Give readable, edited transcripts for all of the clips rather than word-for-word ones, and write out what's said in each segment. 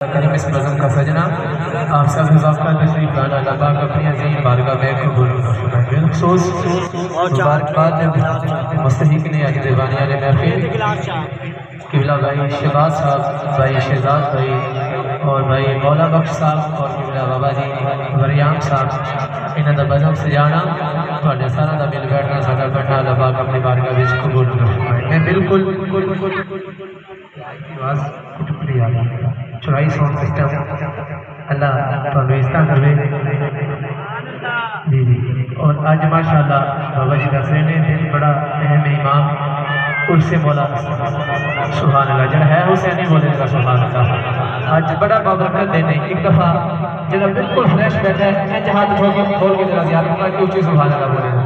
करीम इस नज़म का सजना आप सब वक़्त तशरीफ़ लाना लगा अपनी अजीम बारगाह में कबूल बिलखसूस मुबारकबाद मुस्तहिक ने आज दीवानिया ने महफिल किबला भाई शहबाज साहब, भाई शहजाद भाई और भाई मौला बख्श साहब और किबला बाबा जी वरियाम साहब इन्हों का बजम सजाना थोड़े सारा का मिल बैठना साडा बैठना लगा अपनी बारगाह में कबूल मैं बिल्कुल आवाज़ टुकड़ी आ गई चुराई साउंड सिस्टम अल्लाह थोड़ा इस्ता करे जी जी। और आज माशाअल्लाह बाबा जी दस रहे हैं दिन बड़ा अहम इमाम उससे मौला सुभान अल्लाह जरा है हुसैनी बोलेगा सुभान अल्लाह आज बड़ा बाबरकत देने एक दफ़ा जरा बिल्कुल फ्रेश बैठा है हाथ खोल के जरा याद होगा कि ऊँची सुभान अल्लाह बोलेगा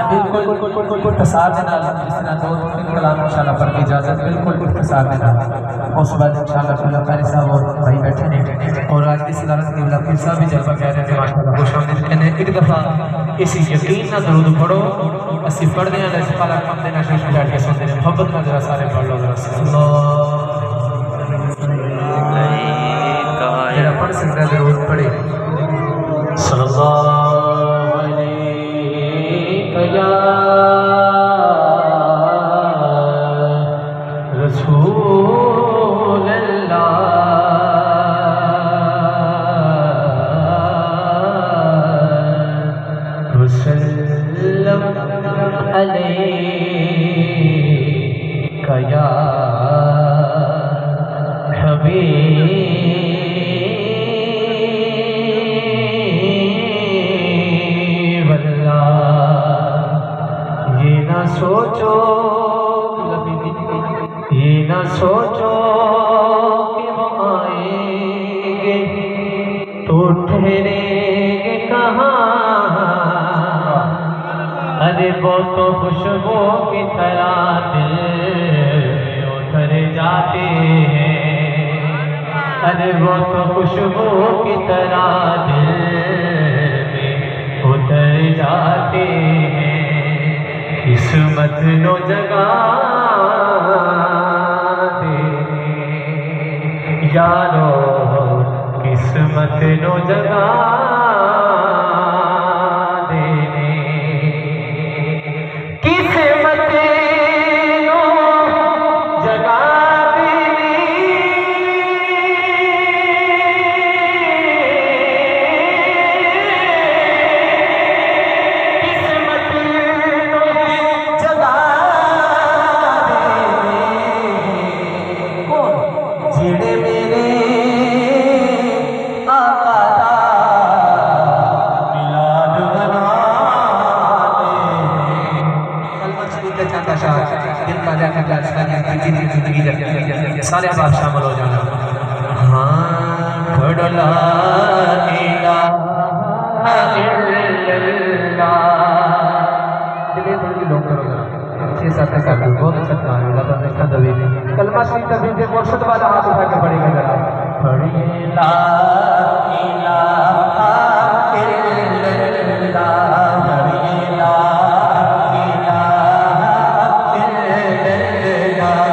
बिल्कुल इख्तिसार देना जिस तरह दो तीन कलाम इंशाल्लाह पर की इजाज़त बिल्कुल इख्तिसार देना उस बाद इंशाल्लाह कारी साहब और भाई बैठे हैं और आज की सदारत के पीर साहब भी जलवा कह रहे थे माशाल्लाह खुशामदीद कहने एक दफ़ा इसी यकीन ना दरूद पढ़ो असी पढ़ते हैं इस पाला कम देना शेष बैठ के सुनते हैं मोहब्बत में जरा सारे पढ़ लो जरा जरा पढ़ सकता है दरूद पढ़े सल्लल्लाहु या रसूल अल्लाह वसल्लम अलैका या हबीब अल्लाह। ये ना सोचो कि वो आएंगे तो ठहरेंगे कहाँ, अरे वो तो खुशबू की तरह दिल उतर जाते हैं, अरे वो तो खुशबू की तरह दिल में उतर जाते हैं। किस्मत नो जगा दे यारो, किस्मत नो जगा देने, किस्मत नो जगा देने, किस्मत नो जगा देने कौन जेड़े मेरे आका दा मिलाद मनाते कलमा शरीफ का चांदा शाह दिल का देखा का जिंदगी सारे आप शामिल हो जाना। हाँ ला इलाहा इल्लल्लाह दिले थोड़ी लोग करो जरा 6-7 कर दो बहुत अच्छा काम है अल्लाह ताला इसका दवे कलमा शरीफ तभी के मुर्शिद वाला हाथ उठा के पढ़ेगा जरा पढ़िए ला इलाहा इल्लल्लाह पढ़िए ला इलाहा इल्लल्लाह ला इलाहा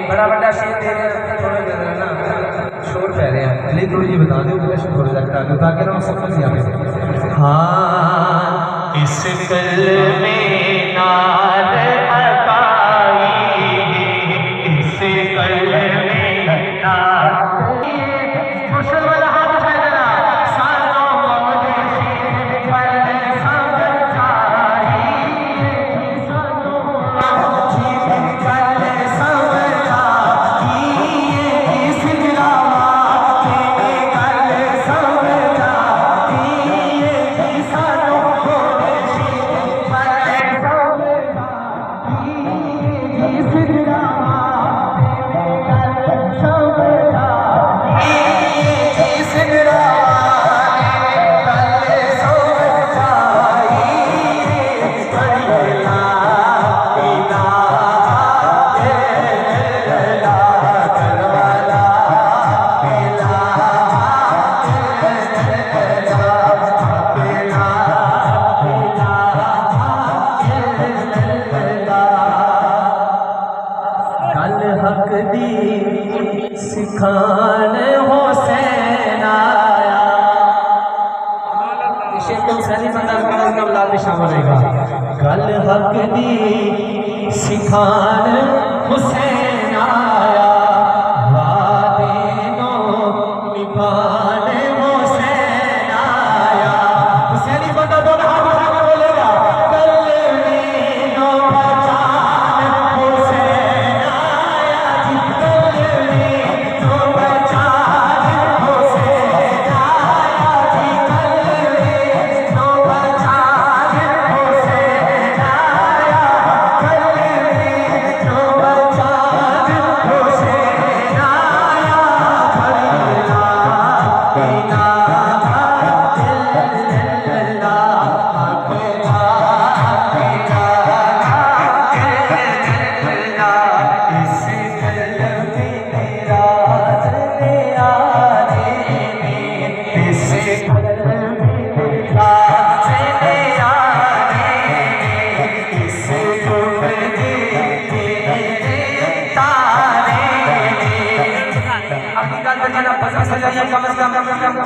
बड़ा बड़ा शेर दे रहे हैं थोड़े दे रहे हैं ना शोर पै रहे हैं पहले थोड़ी जी बता दो मेरा शोर लगता है ताकि ना समझ जाए। हाँ इस कल में नाद अकाई, इस कल में नाद मुश्किल वाला हाथ उठाए देना सालों मौदेशी पर समझाई सालों मौदेशी पर समझाई सिगरावा के कल सिखान हुसैन आया। शेख तो हुसैनी बंदा का लाल में शामिल रहेगा। गल हक दी सिखान हुसैन आया, वादे नो निभान हुसैन आया। हुसैनी बंदा दो हाथ उठा के बोलेगा, कलमी नो पहचान हुसैन आया जी, कलमी नो पहचान हुसैन आया जी, कलमी नो पहचान हुसैन आया, कलमी नो पहचान हुसैन आया। फरीदा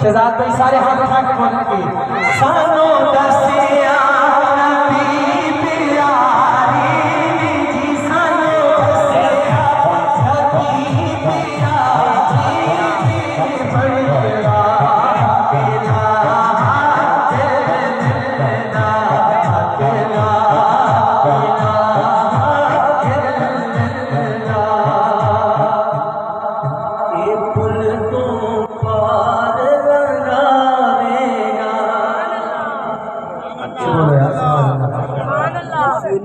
शहजाद भाई सारे हाथ उठा के बोलेंगे, सानो दसिया नबी प्यारी जी, सानो दसिया नबी प्यारी जी,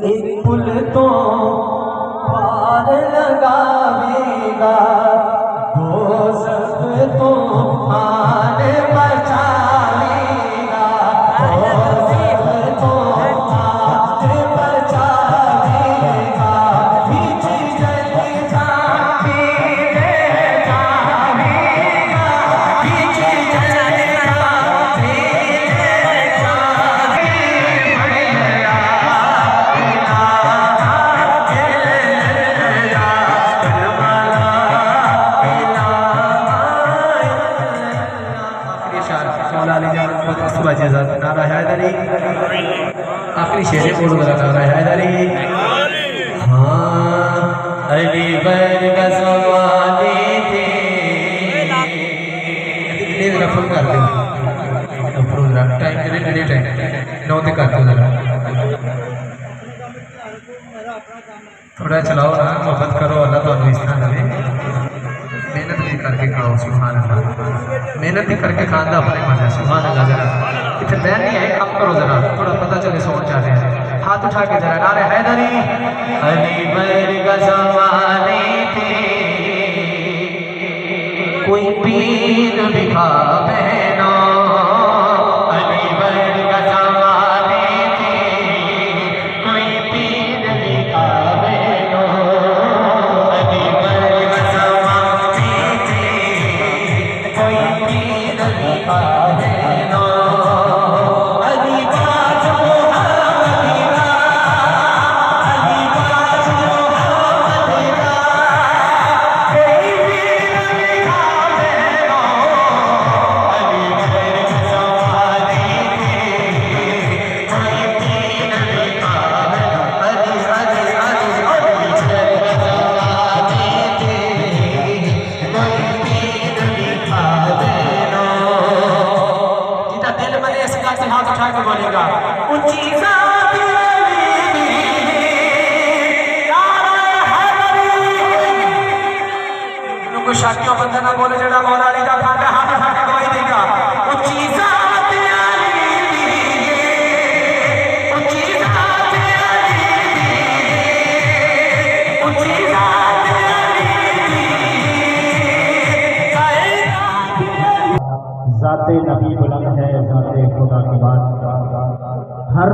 बड़ी पुल तो पार लगावेगा, दोज़ख तो आन बचावेगा, दोज़ख तो आन बचावेगा। बीच जल जावे जावेगा, बीच जल जावे नारा हैदरी। आखिरी शेर बोलो जरा, नारा हैदरी। हाँ अली वर्ग ज़माने थे, फुल कर दे प्रोग्राम टाइम के लिए टाइम 9 तक कर दो जरा, थोड़ा चलाओ ना, मोहब्बत करो, अल्लाह तो इस तरह दे। मेहनत भी करके खाओ, सुभान अल्लाह, मेहनत भी करके खाना अपने मजा, सुभान अल्लाह। जरा इतने बैन नहीं है, कम करो जरा, थोड़ा पता चले सोच जा रहे हैं। हाथ उठा के जरा, नारे हैदरी। अली वर्ग ज़माने थे, कोई पीर बिखा बहना, अली वर्ग ज़माने थे, कोई पीर बिखा बहना, अली वर्ग ज़माने थे, कोई पीर बिखा बहना। हाथ उठा के बोलेगा, ऊंची शादियों बंदा ना बोले, जड़ा मौला अली का खाना हाथ उठा के गवाही देगा। ऊंची ज़ात अली दी, ऊंची ज़ात अली दी, ऊंची ज़ात अली दी। ज़ाते नबी बुलंद है, ज़ाते खुदा की बात। हर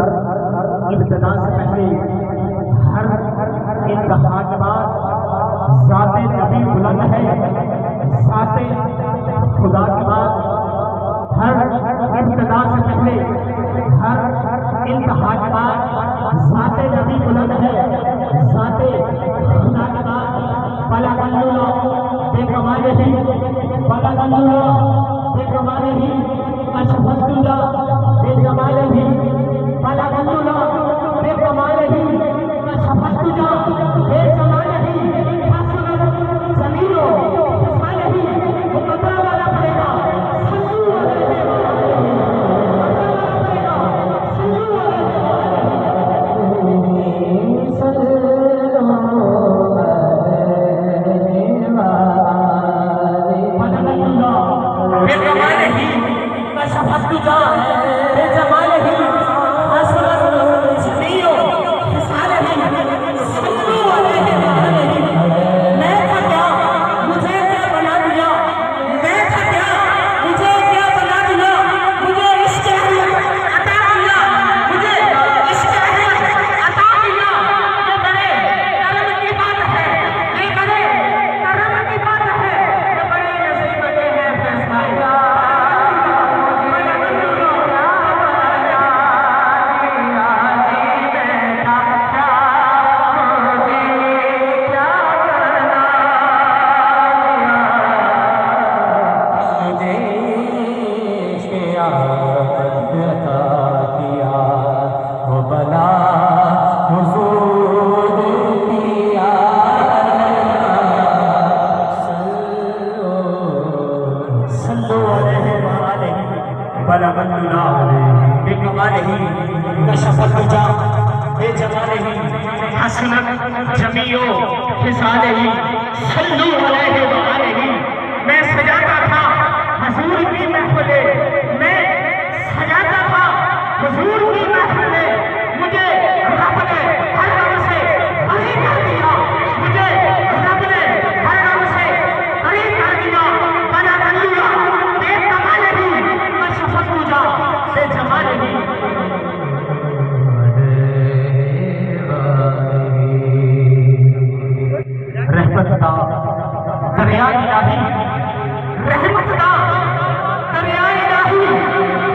इब्तिदा से पहले, हर इंतहा के बाद ज़ाते नबी बुलंद है, ज़ाते खुदा के बाद। हर इब्तिदा से पहले, हर इंतहा के बाद ज़ाते नबी बुलंद है, ज़ाते खुदा के बाद। भला बेकमाल ही अशफकुल्लाह बेजमालिही बलगतुल्लाह बेकमालिही अशफकुल्लाह बेजमालिही हसनत जमीनो हसनही मुकद्दर वाला पड़ेगा सल्लू अलैहि जमीओ हिसालेही सल्लू अलैहि व आलिही। मैं सजाता था हुजूर की महफिले, मैं सजाता था हुजूर की महफिले, मुझे रब ने हर गम से बरी कर दिया, मुझे रब ने हर गम से बरी कर दिया। बना अल्लाह बेकमालिही अशफकुल्लाह बेजमालिही। रहमत का दरिया इलाही, रहमत का दरिया इलाही,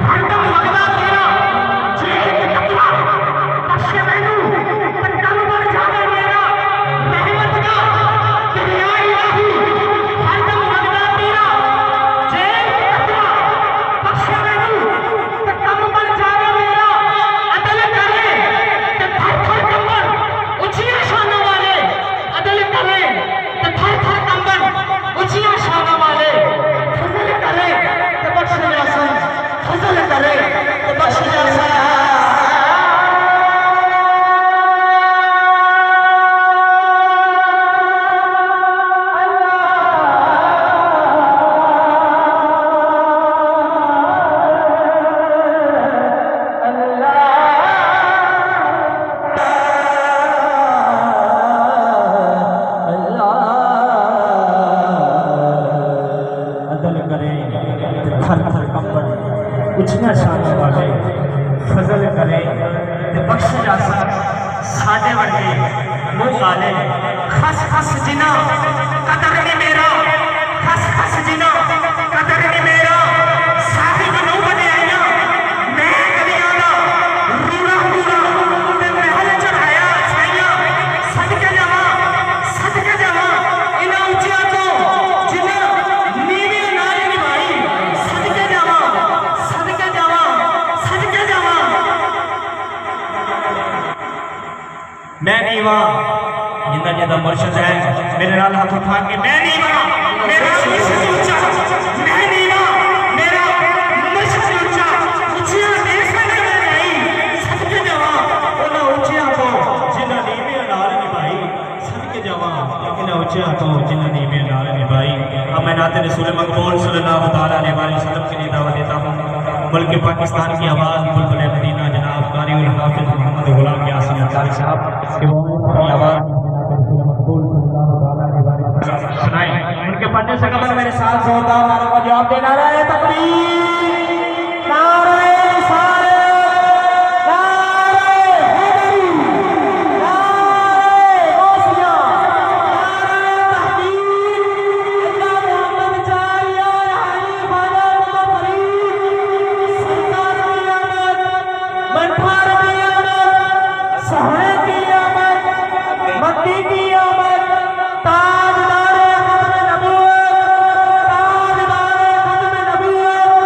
हरदम मगदा तेरा जेल कतला बख्शे मैनू तकम बढ़ जावे मेरा। रहमत का दरिया इलाही, हरदम मगदा तेरा जेल कतला बख्शे मैनू तकम बढ़ जावे मेरा। अदल करे ते थर थर कंबल ऊंचियां शाना वाले, अदल करे ते थर थर कंबल ऊंचियां शाना वाले, फजल करे ते बख्श जासन, फजल करे ते बख्श जासन। उछना शाने वाले फजल करे ते बख्श जासा। साडे वर्गे मुंह वाले खस खस जिना कदर नहीं मेरा, खस खस जिना कदर नहीं मेरा। साहिब नू बनाया मैं कदियां दा रूड़ा रूड़ा ते महल चढ़ाया छाइया। सदके जावां इन्हां उच्चियां तो जिन्हां नीवीं नाल निभाई। सदके जावां मैं नीवा जिंदा जिंदा मुर्शिद है मेरे नाल हाथ उठा के मैं नीवा मेरा मुर्शिद ऊंचा, मैं नीवा मेरा मुर्शिद ऊंचा। ऊंचियां देश में नहीं सदके जावा उन्हां ऊंचियां तो जिन्हां नीवीं नाल निभाई। सदके जावा इन्हां ऊंचियां तो जिन्हां नीवीं नाल निभाई। अब मैं नाते रसूल मकबूल सल्लल्लाहु तआला अलैहि वसल्लम के लिए दावत देता हूँ। मुल्क पाकिस्तान की आवाज़ बुलबुल मदीना जनाब कारी उल हाफिज मोहम्मद गुलाम यासीन अंसारी साहब की आवाज़ सुनाई। उनके पढ़ने से कबल मेरे साथ जोरदार नारों का जवाब देना रहे। तकबीर, नारे रिसालत, नारे हैदरी, नारे गौसिया, नारे तहदीर, अल्लाह मोहम्मद जारिया रहाई बाला मुतफरीद सरकार की आमद, मंठार की आमद, सहरे की आमद, मक्की की आमद, ताजदार खत्म नबूवत, ताजदार खत्म नबूवत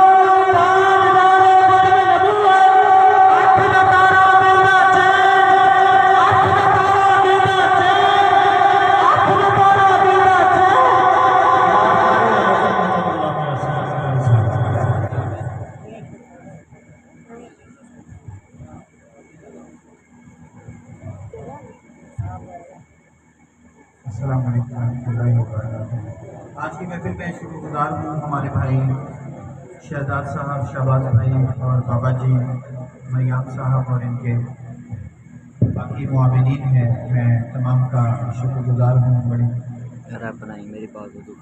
अस्सलाम वालेकुम रहमतुल्लाहि व बरकातुहू। आज की महफिल में शुक्रगुजार हूँ हमारे भाई शहजाद साहब, शहबाज भाई और बाबा जी, मरियम साहब और इनके बाकी मुआविनीन हैं। मैं तमाम का शुक्रगुजार हूँ। बड़ी बनाई मेरी बात दुख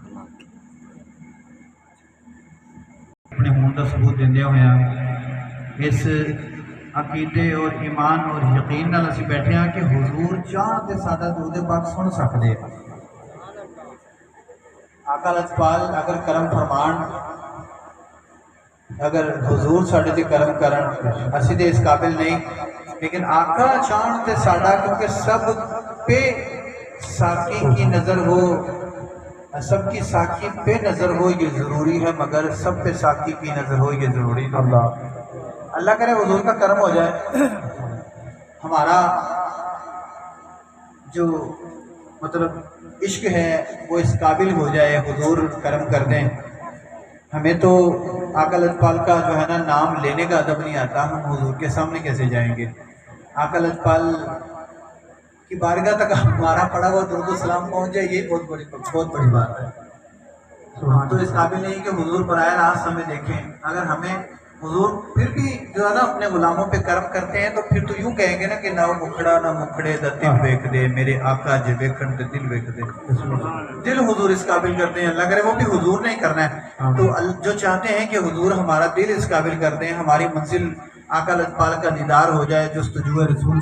अपने होने का सबूत देंदे हुए इस अकीदे और ईमान और यकीन नाल असीं बैठे हाँ कि हुजूर चाह ते साडा दुरूद पाक सुन सकदे। आका लजपाल अगर करम फरमान, अगर हुजूर साडे ते करम करन, असीं ते इस काबिल नहीं, लेकिन आका चाहन ते साडा, क्योंकि सब पे साकी की नज़र हो, सबकी साकी पे नज़र हो ये ज़रूरी है, मगर सब पे साकी की नज़र हो ये ज़रूरी है। अल्लाह करे हुजूर का करम हो जाए, हमारा जो मतलब इश्क है वो इस काबिल हो जाए, हुजूर करम कर दें। हमें तो आका लजपाल का जो है ना नाम लेने का अदब नहीं आता, हम हुजूर के सामने कैसे जाएंगे। आका लजपाल की बारगाह तक हमारा पड़ा हुआ दुरूद सलाम पहुँच जाए, ये बहुत बड़ी बात है। हम तो इस काबिल नहीं कि हुजूर बराह रास्त हमें देखें। अगर हमें हुजूर फिर भी जो है ना अपने गुलामों पे कर्म करते हैं, तो फिर तो यूं कहेंगे ना कि ना मुखड़ा ना मुखड़े दा दिल वेख दे, मेरे आका जे वेखन ते दिल वेख दे। दिल हुजूर इस काबिल करते हैं, अल्लाह करे वो भी हुजूर नहीं करना है। तो जो चाहते हैं कि हुजूर हमारा दिल इस काबिल कर दें, हमारी मंजिल आका लजपाल का दीदार हो जाए, जो जुस्तजू रसूल